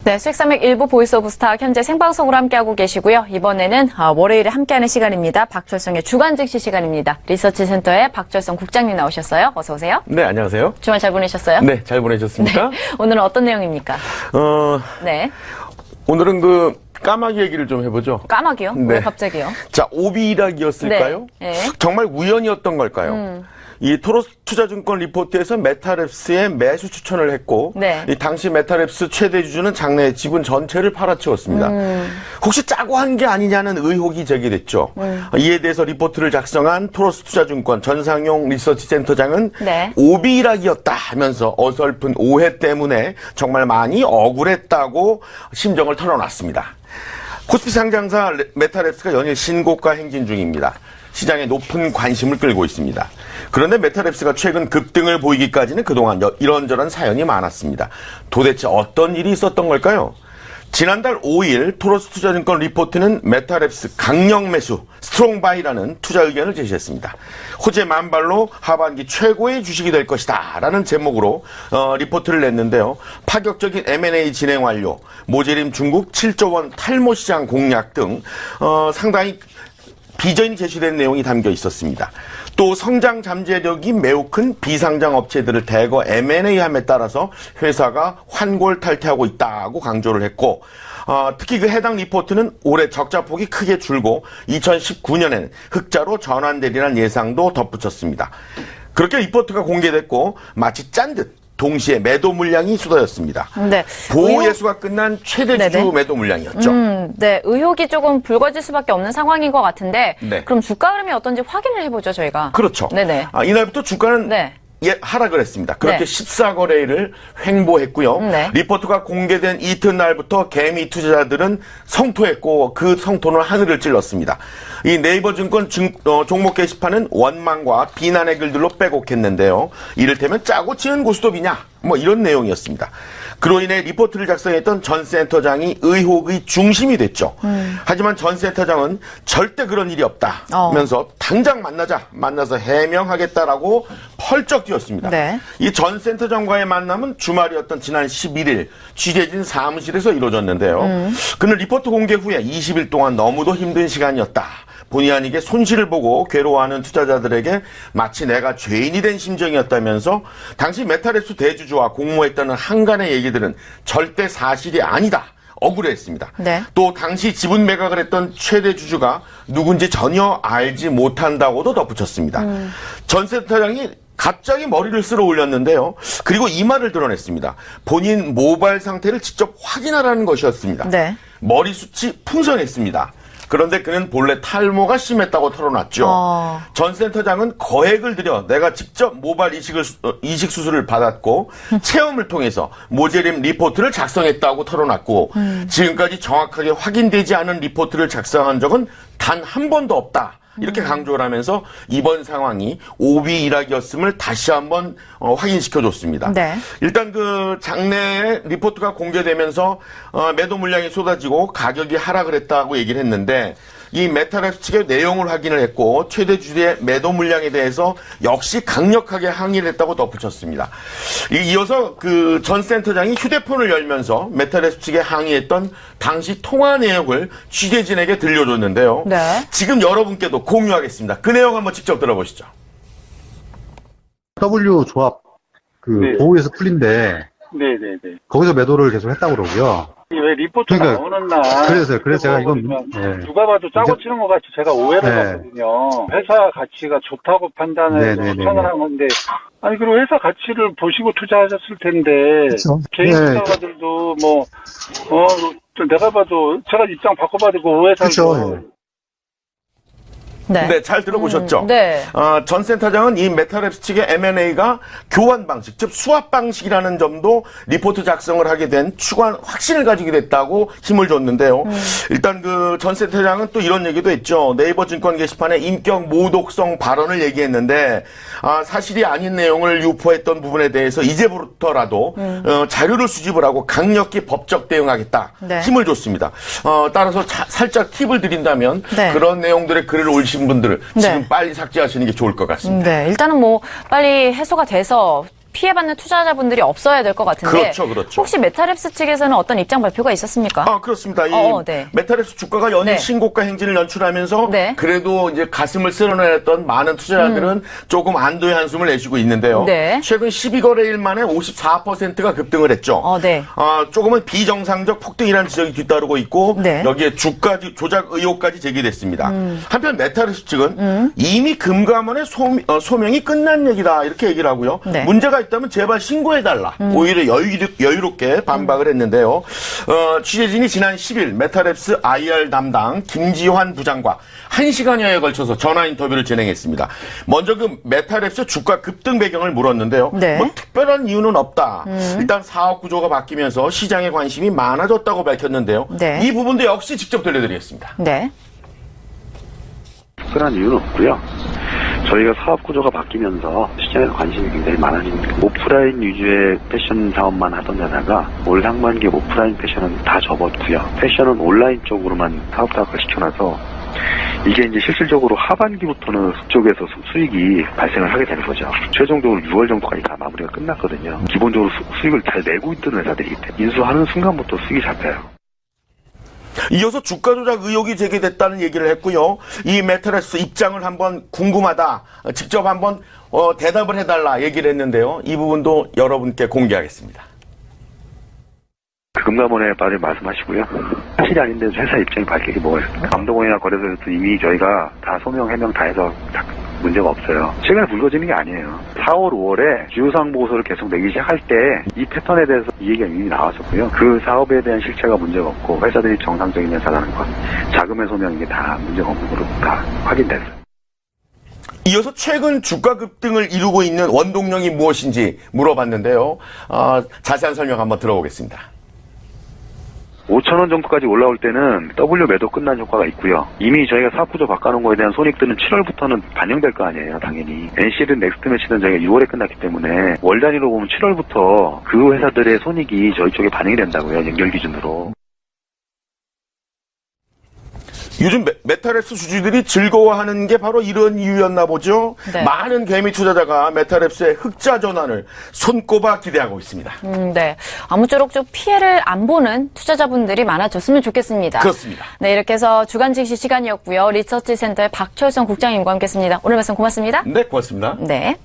네, 수익산맥 일부 보이스 오브 스타 현재 생방송으로 함께하고 계시고요. 이번에는 월요일에 함께하는 시간입니다. 박철성의 주간 증시 시간입니다. 리서치센터의 박철성 국장님 나오셨어요. 어서 오세요. 네, 안녕하세요. 주말 잘 보내셨어요? 네, 잘 보내셨습니까? 네, 오늘은 어떤 내용입니까? 네. 오늘은 까마귀 얘기를 좀 해보죠. 까마귀요? 네. 왜 갑자기요? 자, 오비락이었을까요? 네. 네. 정말 우연이었던 걸까요? 이 토로스 투자증권 리포트에서 메타랩스의 매수 추천을 했고, 네. 이 당시 메타랩스 최대 주주는 장내 지분 전체를 팔아치웠습니다. 혹시 짜고 한 게 아니냐는 의혹이 제기됐죠. 이에 대해서 리포트를 작성한 토로스 투자증권 전상용 리서치 센터장은 네. 오비락이었다 하면서 어설픈 오해 때문에 정말 많이 억울했다고 심정을 털어놨습니다. 코스피 상장사 메타랩스가 연일 신고가 행진 중입니다. 시장에 높은 관심을 끌고 있습니다. 그런데 메타랩스가 최근 급등을 보이기까지는 그동안 이런저런 사연이 많았습니다. 도대체 어떤 일이 있었던 걸까요? 지난달 5일 토로스 투자증권 리포트는 메타랩스 강력 매수, 스트롱 바이라는 투자 의견을 제시했습니다. 호재 만발로 하반기 최고의 주식이 될 것이다 라는 제목으로 리포트를 냈는데요. 파격적인 M&A 진행 완료, 모재림 중국 7조 원 탈모 시장 공략 등 상당히 비전이 제시된 내용이 담겨 있었습니다. 또 성장 잠재력이 매우 큰 비상장 업체들을 대거 M&A함에 따라서 회사가 환골탈퇴하고 있다고 강조를 했고, 특히 그 해당 리포트는 올해 적자폭이 크게 줄고 2019년엔 흑자로 전환되리라는 예상도 덧붙였습니다. 그렇게 리포트가 공개됐고 마치 짠 듯 동시에 매도 물량이 쏟아졌습니다. 네. 보호 예수가 끝난 최대 주주 매도 물량이었죠. 네, 의혹이 조금 불거질 수밖에 없는 상황인 것 같은데, 네. 그럼 주가 흐름이 어떤지 확인을 해보죠, 저희가. 그렇죠. 네네. 이날부터 주가는 네. 하락을 했습니다. 그렇게 네. 14거래일을 횡보했고요. 네. 리포트가 공개된 이튿날부터 개미 투자자들은 성토했고 그 성토는 하늘을 찔렀습니다. 이 네이버 증권 종목 게시판은 원망과 비난의 글들로 빼곡했는데요. 이를테면 짜고 치는 고스톱이냐? 뭐 이런 내용이었습니다. 그로 인해 리포트를 작성했던 전 센터장이 의혹의 중심이 됐죠. 하지만 전 센터장은 절대 그런 일이 없다면서 당장 만나서 해명하겠다라고 펄쩍 뛰었습니다. 네. 이 전 센터장과의 만남은 주말이었던 지난 11일 취재진 사무실에서 이루어졌는데요. 그는 리포트 공개 후에 20일 동안 너무도 힘든 시간이었다. 본의 아니게 손실을 보고 괴로워하는 투자자들에게 마치 내가 죄인이 된 심정이었다면서 당시 메타랩스 대주주와 공모했다는 한간의 얘기들은 절대 사실이 아니다. 억울해했습니다. 네. 또 당시 지분 매각을 했던 최대 주주가 누군지 전혀 알지 못한다고도 덧붙였습니다. 전 센터장이 갑자기 머리를 쓸어 올렸는데요. 그리고 이 말을 드러냈습니다. 본인 모발 상태를 직접 확인하라는 것이었습니다. 네. 머리숱이 풍성했습니다. 그런데 그는 본래 탈모가 심했다고 털어놨죠. 전 센터장은 거액을 들여 내가 직접 모발 이식 수술을 받았고 체험을 통해서 모재림 리포트를 작성했다고 털어놨고 지금까지 정확하게 확인되지 않은 리포트를 작성한 적은 단 한 번도 없다. 이렇게 강조를 하면서 이번 상황이 오비 일학이었음을 다시 한번 확인시켜줬습니다. 네. 일단 그 장내 리포트가 공개되면서 매도 물량이 쏟아지고 가격이 하락을 했다고 얘기를 했는데 이 메타랩스 측의 내용을 확인을 했고 최대 주주의 매도 물량에 대해서 역시 강력하게 항의를 했다고 덧붙였습니다. 이어서 그 전 센터장이 휴대폰을 열면서 메타랩스 측에 항의했던 당시 통화 내용을 취재진에게 들려줬는데요. 네. 지금 여러분께도 공유하겠습니다. 그 내용 한번 직접 들어보시죠. W 조합 네. 보호에서 풀린데 네네네. 거기서 매도를 계속 했다고 그러고요. 왜 리포트 그러니까, 나오는 날. 그래서 제가 이건 누가 봐도 짜고 치는 것 같이 제가 오해를 네. 했거든요. 회사 가치가 좋다고 판단해서 네네네네. 추천을 한 건데, 아니, 그리고 회사 가치를 보시고 투자하셨을 텐데, 그쵸. 개인 네. 투자가들도 내가 봐도, 제가 입장 바꿔봐도 그 오해 살고. 그렇죠. 네. 네, 잘 들어보셨죠? 네. 전 센터장은 이 메타랩스 측의 M&A가 교환 방식, 즉 수합 방식이라는 점도 리포트 작성을 하게 된 추가한 확신을 가지게 됐다고 힘을 줬는데요. 일단 그 전 센터장은 또 이런 얘기도 했죠. 네이버 증권 게시판에 인격 모독성 발언을 얘기했는데 사실이 아닌 내용을 유포했던 부분에 대해서 이제부터라도 자료를 수집을 하고 강력히 법적 대응하겠다. 네. 힘을 줬습니다. 따라서 살짝 팁을 드린다면 네. 그런 내용들의 글을 올리신 분들 네. 지금 빨리 삭제하시는 게 좋을 것 같습니다. 네, 일단은 뭐 빨리 해소가 돼서 피해받는 투자자분들이 없어야 될 것 같은데. 그렇죠, 그렇죠. 혹시 메타랩스 측에서는 어떤 입장 발표가 있었습니까? 그렇습니다. 이 네. 메타랩스 주가가 연일 네. 신고가 행진을 연출하면서 네. 그래도 이제 가슴을 쓸어내렸던 많은 투자자들은 조금 안도의 한숨을 내쉬고 있는데요. 네. 최근 12거래일 만에 54%가 급등을 했죠. 네. 조금은 비정상적 폭등이라는 지적이 뒤따르고 있고 네. 여기에 주가 조작 의혹까지 제기됐습니다. 한편 메타랩스 측은 이미 금감원의 소명이 끝난 얘기다 이렇게 얘기를 하고요. 네. 문제가 있다면 제발 신고해달라. 오히려 여유롭게 반박을 했는데요. 취재진이 지난 10일 메타랩스 IR 담당 김지환 부장과 1시간여에 걸쳐서 전화 인터뷰를 진행했습니다. 먼저 그 메타랩스 주가 급등 배경을 물었는데요. 네. 뭐 특별한 이유는 없다. 일단 사업 구조가 바뀌면서 시장에 관심이 많아졌다고 밝혔는데요. 네. 이 부분도 역시 직접 들려드리겠습니다. 네. 특별한 이유는 없고요. 저희가 사업 구조가 바뀌면서 시장에 관심이 굉장히 많아진 오프라인 위주의 패션 사업만 하던 데다가 올 상반기에 오프라인 패션은 다 접었고요. 패션은 온라인 쪽으로만 사업 사업을 시켜놔서 이게 이제 실질적으로 하반기부터는 그쪽에서 수익이 발생을 하게 되는 거죠. 최종적으로 6월 정도까지 다 마무리가 끝났거든요. 기본적으로 수익을 잘 내고 있던 회사들이기 때문에 인수하는 순간부터 수익이 잡혀요. 이어서 주가 조작 의혹이 제기됐다는 얘기를 했고요. 이 메타랩스 입장을 한번 궁금하다. 직접 한번 대답을 해달라 얘기를 했는데요. 이 부분도 여러분께 공개하겠습니다. 금감원에 빠져 말씀하시고요. 사실이 아닌데 회사 입장이 밝히기 뭐예요. 감독원이나 거래소에서 이미 저희가 다 소명, 해명 다 해서 문제가 없어요. 최근에 불거지는 게 아니에요. 4월, 5월에 주요사항 보고서를 계속 내기 시작할 때 이 패턴에 대해서 이 얘기가 이미 나왔었고요. 그 사업에 대한 실체가 문제가 없고 회사들이 정상적인 회사라는 것, 자금의 소명 이게 다 문제가 없는 걸로 다 확인됐어요. 이어서 최근 주가 급등을 이루고 있는 원동력이 무엇인지 물어봤는데요. 자세한 설명 한번 들어보겠습니다. 5,000원 정도까지 올라올 때는 W 매도 끝난 효과가 있고요. 이미 저희가 사업구조 바꿔놓은 거에 대한 손익들은 7월부터는 반영될 거 아니에요, 당연히. NC든 넥스트매치든 저희가 6월에 끝났기 때문에 월 단위로 보면 7월부터 그 회사들의 손익이 저희 쪽에 반영이 된다고요, 연결 기준으로. 요즘 메타랩스 주주들이 즐거워하는 게 바로 이런 이유였나 보죠. 네. 많은 개미 투자자가 메타랩스의 흑자 전환을 손꼽아 기대하고 있습니다. 네. 아무쪼록 좀 피해를 안 보는 투자자분들이 많아졌으면 좋겠습니다. 그렇습니다. 네, 이렇게 해서 주간 증시 시간이었고요. 리서치 센터의 박철성 국장님과 함께했습니다. 오늘 말씀 고맙습니다. 네, 고맙습니다. 네.